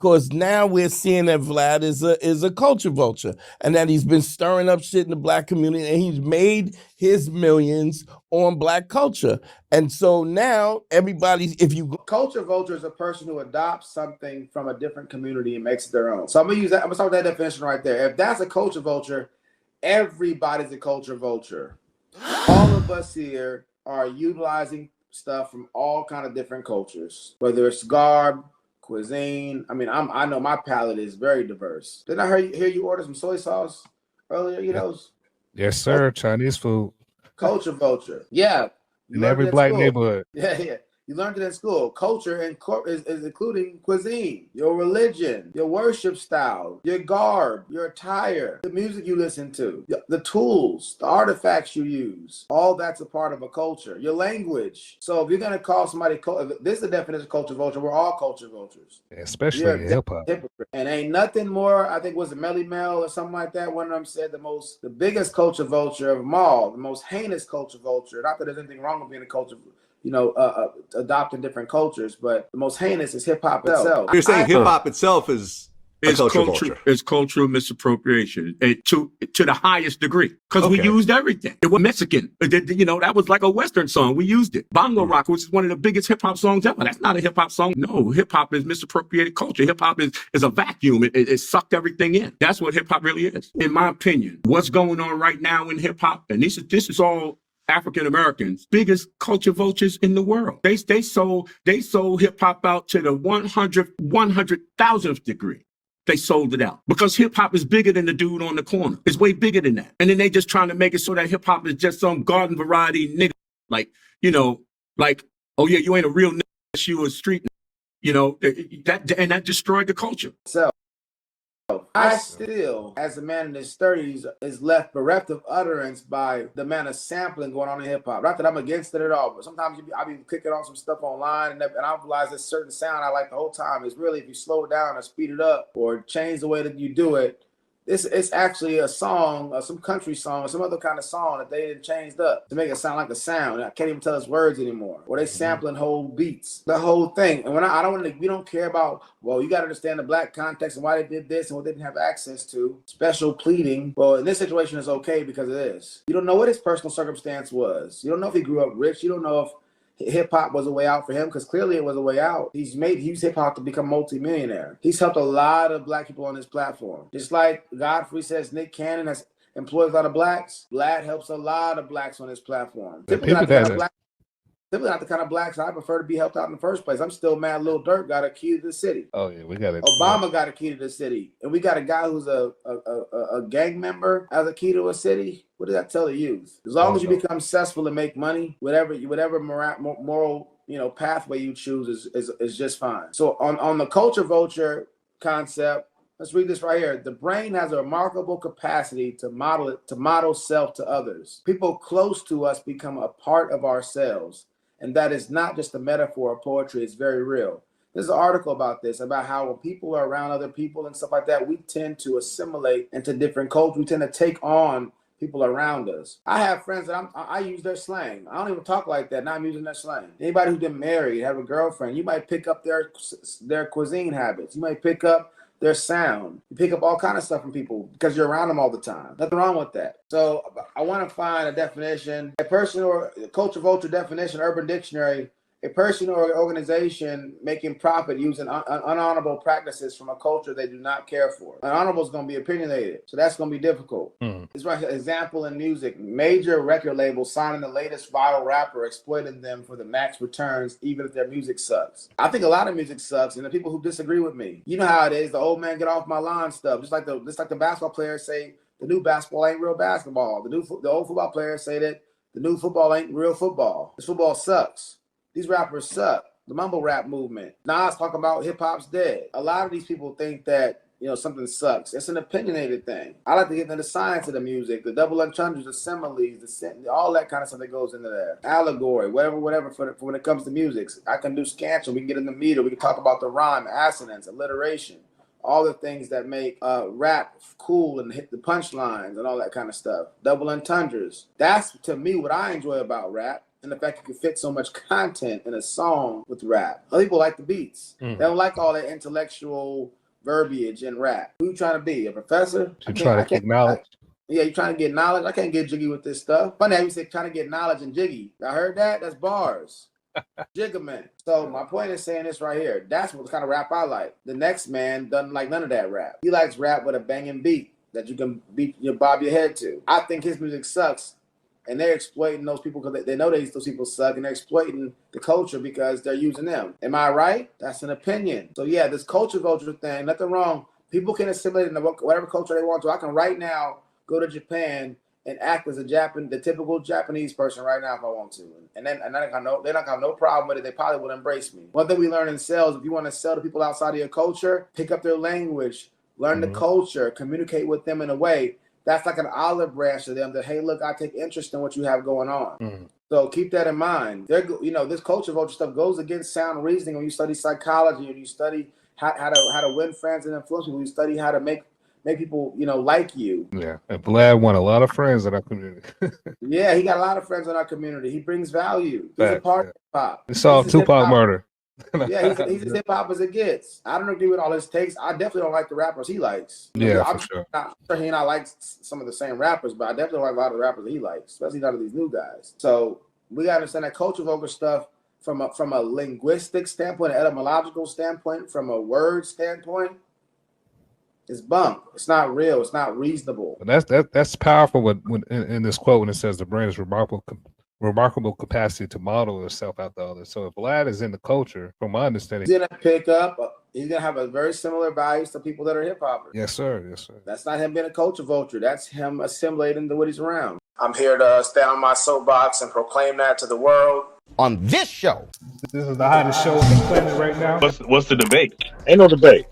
Because now we're seeing that Vlad is a culture vulture, and that he's been stirring up shit in the black community, and he's made his millions on black culture. And so now everybody's, if you culture vulture is a person who adopts something from a different community and makes it their own. So I'm gonna use that. I'm gonna start with that definition right there. If that's a culture vulture, everybody's a culture vulture. All of us here are utilizing stuff from all kind of different cultures, whether it's garb, cuisine. I mean, I know my palate is very diverse. Didn't I hear you order some soy sauce earlier? You know? Yes, sir. Chinese food. Culture vulture. Yeah. In every black neighborhood. Yeah. You learned it in school. Culture is including cuisine, your religion, your worship style, your garb, your attire, the music you listen to, the tools, the artifacts you use. All that's a part of a culture. Your language. So if you're going to call somebody, this is the definition of culture vulture. We're all culture vultures. Especially in hip-hop. And ain't nothing more, I think was it Melly Mel or something like that. One of them said the biggest culture vulture of them all, the most heinous culture vulture. Not that there's anything wrong with being a culture adopting different cultures, but the most heinous is hip hop itself. You're saying hip hop itself is cultural misappropriation to the highest degree, because we used everything. It was Mexican, that was like a Western song. We used it. Bongo Rock, which is one of the biggest hip hop songs ever. That's not a hip hop song. No, hip hop is misappropriated culture. Hip hop is a vacuum. It sucked everything in. That's what hip hop really is, in my opinion. What's going on right now in hip hop, and this is all African Americans, biggest culture vultures in the world. They sold hip hop out to the 100,000th degree. They sold it out because hip hop is bigger than the dude on the corner. It's way bigger than that. And then they just trying to make it so that hip hop is just some garden variety nigga, oh yeah, you ain't a real nigga, you a street nigga. That destroyed the culture. So I still, as a man in his 30s, is left bereft of utterance by the amount of sampling going on in hip hop. Not that I'm against it at all, but sometimes I be clicking on some stuff online and I realize this certain sound I like the whole time is really, if you slow it down or speed it up or change the way that you do it, it's actually a song, some country song, or some other kind of song that they changed up to make it sound like a sound. I can't even tell its words anymore. Or they sampling whole beats, the whole thing. And we don't care about, well, you got to understand the black context and why they did this and what they didn't have access to. Special pleading. Well, in this situation, it's okay because of this. You don't know what his personal circumstance was. You don't know if he grew up rich. You don't know if hip hop was a way out for him, because clearly it was a way out. He used hip hop to become multi-millionaire. He's helped a lot of black people on his platform. Just like Godfrey says, Nick Cannon has employed a lot of blacks. Vlad helps a lot of blacks on his platform. Typically not the kind of blacks I prefer to be helped out in the first place. I'm still mad Lil Durk got a key to the city. Oh yeah, we got it. Obama got a key to the city. And we got a guy who's a gang member has a key to a city. What does that tell the youth? As long as you become successful and make money, whatever moral pathway you choose is just fine. So on the culture vulture concept, let's read this right here. The brain has a remarkable capacity to model self to others. People close to us become a part of ourselves. And that is not just a metaphor of poetry, it's very real. There's an article about this, about how when people are around other people and stuff like that, we tend to assimilate into different cultures. We tend to take on people around us. I have friends that I use their slang. I don't even talk like that. Now I'm using their slang. Anybody who's been married, have a girlfriend, you might pick up their cuisine habits. You might pick up their sound. You pick up all kind of stuff from people because you're around them all the time. Nothing wrong with that. So I want to find a definition, a person or culture vulture definition, Urban Dictionary, a person or organization making profit using unhonorable practices from a culture they do not care for. Unhonorable is going to be opinionated, so that's going to be difficult. It's right. Example in music: major record labels signing the latest viral rapper, exploiting them for the max returns, even if their music sucks. I think a lot of music sucks, and the people who disagree with me, you know how it is. The old man get off my lawn stuff, just like the basketball players say the new basketball ain't real basketball. The old football players say that the new football ain't real football. This football sucks. These rappers suck. The mumble rap movement. Nas talking about hip hop's dead. A lot of these people think that something sucks. It's an opinionated thing. I like to get into the science of the music, the double entendres, the similes, all that kind of stuff that goes into there. Allegory, whatever. For when it comes to music, I can do scansion. We can get in the meter. We can talk about the rhyme, assonance, alliteration, all the things that make rap cool and hit the punchlines and all that kind of stuff. Double entendres. That's to me what I enjoy about rap. and the fact you can fit so much content in a song with rap. Other people like the beats. They don't like all that intellectual verbiage in rap. Who you trying to be? A professor? You trying to get knowledge? Yeah, you trying to get knowledge? I can't get jiggy with this stuff. Funny how you say trying to get knowledge and jiggy. I heard that? That's bars. Jiggaman. So my point is saying this right here. That's what kind of rap I like. The next man doesn't like none of that rap. He likes rap with a banging beat that you can bob your head to. I think his music sucks. And they're exploiting those people because they know those people suck, and they're exploiting the culture because they're using them. Am I right? That's an opinion. So yeah, this culture thing, nothing wrong. People can assimilate into whatever culture they want to. I can right now go to Japan and act as the typical Japanese person right now if I want to. And they're not gonna have no problem with it. They probably would embrace me. One thing we learn in sales, if you want to sell to people outside of your culture, pick up their language, learn the culture, communicate with them in a way that's like an olive branch to them that, hey, look, I take interest in what you have going on. So keep that in mind. This culture vulture stuff goes against sound reasoning when you study psychology, and you study how to win friends and influence people. You study how to make people, like you. Yeah, and Vlad won a lot of friends in our community. Yeah, he got a lot of friends in our community. He brings value. He's a part of hip hop. He saw Tupac murder. Yeah, he's as hip hop as it gets. I don't agree with all his takes. I definitely don't like the rappers he likes. Yeah, I'm for sure. not sure he and I like some of the same rappers, but I definitely don't like a lot of the rappers he likes, especially none of these new guys. So we got to understand that culture vulture stuff from a linguistic standpoint, an etymological standpoint, from a word standpoint, it's bunk. It's not real. It's not reasonable. That's powerful. When in this quote, when it says the brain is remarkable capacity to model itself after others. So if Vlad is in the culture, from my understanding, he's gonna pick up. He's gonna have a very similar values to people that are hip hoppers. Yes, sir. Yes, sir. That's not him being a culture vulture. That's him assimilating to what he's around. I'm here to stand on my soapbox and proclaim that to the world. On this show. This is the hottest show on the planet right now. What's the debate? Ain't no debate.